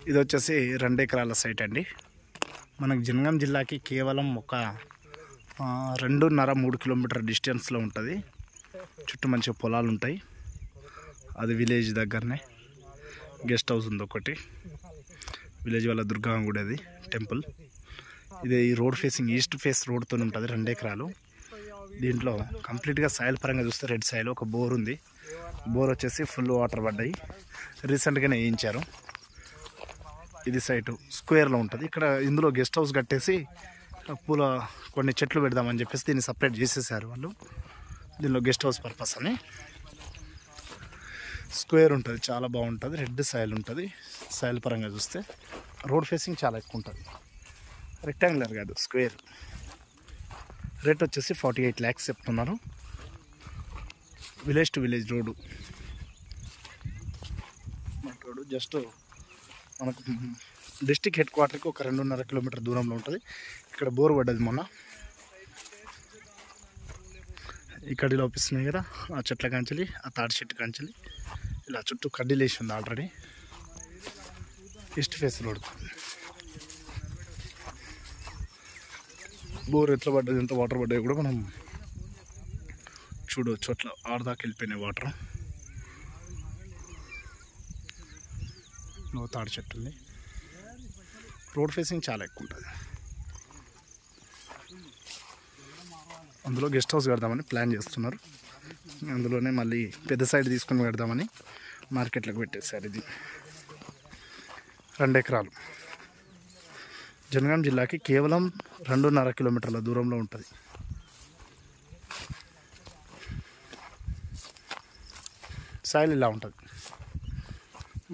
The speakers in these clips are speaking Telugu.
ఇది వచ్చేసి 2 ఎకరాల సైట్ అండి. మనకు జనగాం జిల్లాకి కేవలం ఒక 2.5-3 కిలోమీటర్ డిస్టెన్స్లో ఉంటుంది. చుట్టూ మంచిగా పొలాలు ఉంటాయి. అది విలేజ్ దగ్గరనే. గెస్ట్ హౌస్ ఉంది ఒకటి. విలేజ్ వాళ్ళ దుర్గమ్మ గుడి అది టెంపుల్. ఇది ఈ రోడ్ ఫేసింగ్ ఈస్ట్ ఫేస్ రోడ్తో ఉంటుంది. 2 ఎకరాలు. దీంట్లో కంప్లీట్గా సాయిల్ పరంగా చూస్తే రెడ్ సాయిల్. ఒక బోర్ ఉంది. బోర్ వచ్చేసి ఫుల్ వాటర్ పడ్డాయి. రీసెంట్గానే వేయించారు. ఇది సైటు స్క్వేర్లో ఉంటుంది. ఇక్కడ ఇందులో గెస్ట్ హౌస్ కట్టేసి పూల కొన్ని చెట్లు పెడదామని చెప్పేసి దీన్ని సపరేట్ చేసేసారు వాళ్ళు. దీనిలో గెస్ట్ హౌస్ పర్పస్ అని. స్క్వేర్ ఉంటుంది, చాలా బాగుంటుంది. రెడ్ సాయిల్ ఉంటుంది. సాయిల్ పరంగా చూస్తే రోడ్ ఫేసింగ్ చాలా ఎక్కువ ఉంటుంది. రెక్టాంగులర్ కాదు, స్క్వేర్. రేట్ వచ్చేసి 48 lakhs చెప్తున్నారు. Village to village road. Just మనకు డిస్టిక్ హెడ్ క్వార్టర్కి ఒక 2.5 కిలోమీటర్ దూరంలో ఉంటుంది. ఇక్కడ బోర్ పడ్డది మొన్న. ఇక్కడ లోపిస్తున్నాయి కదా ఆ చెట్ల కాంచెలి, ఆ తాటి చెట్టు కాంచెలి ఇలా చుట్టూ కడ్డీలు వేసి ఉంది already. East face road. Bore ఎట్లా పడ్డది, ఎంత వాటర్ పడ్డాయి కూడా మనం చూడవచ్చు. అట్లా ఆడదాకా వెళ్ళిపోయినాయి వాటర్. తాడి చెట్టు. రోడ్ ఫేసింగ్ చాలా ఎక్కువ ఉంటుంది. అందులో గెస్ట్ హౌస్ కడదామని ప్లాన్ చేస్తున్నారు. అందులోనే మళ్ళీ పెద్ద సైడ్ తీసుకుని పెడదామని మార్కెట్లోకి పెట్టేశారు. ఇది 2 ఎకరాలు. జనగాం జిల్లాకి కేవలం 2.5 కిలోమీటర్ల దూరంలో ఉంటుంది. సాయిల్ ఇలా ఉంటుంది.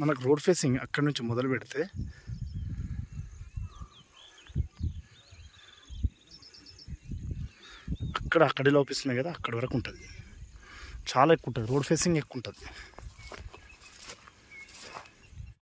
మనకు రోడ్ ఫేసింగ్ అక్కడి నుంచి మొదలు పెడితే అక్కడ లోపిస్తున్నాయి కదా, అక్కడి వరకు ఉంటుంది. చాలా ఎక్కువ ఉంటుంది. రోడ్ ఫేసింగ్ ఎక్కువ ఉంటుంది.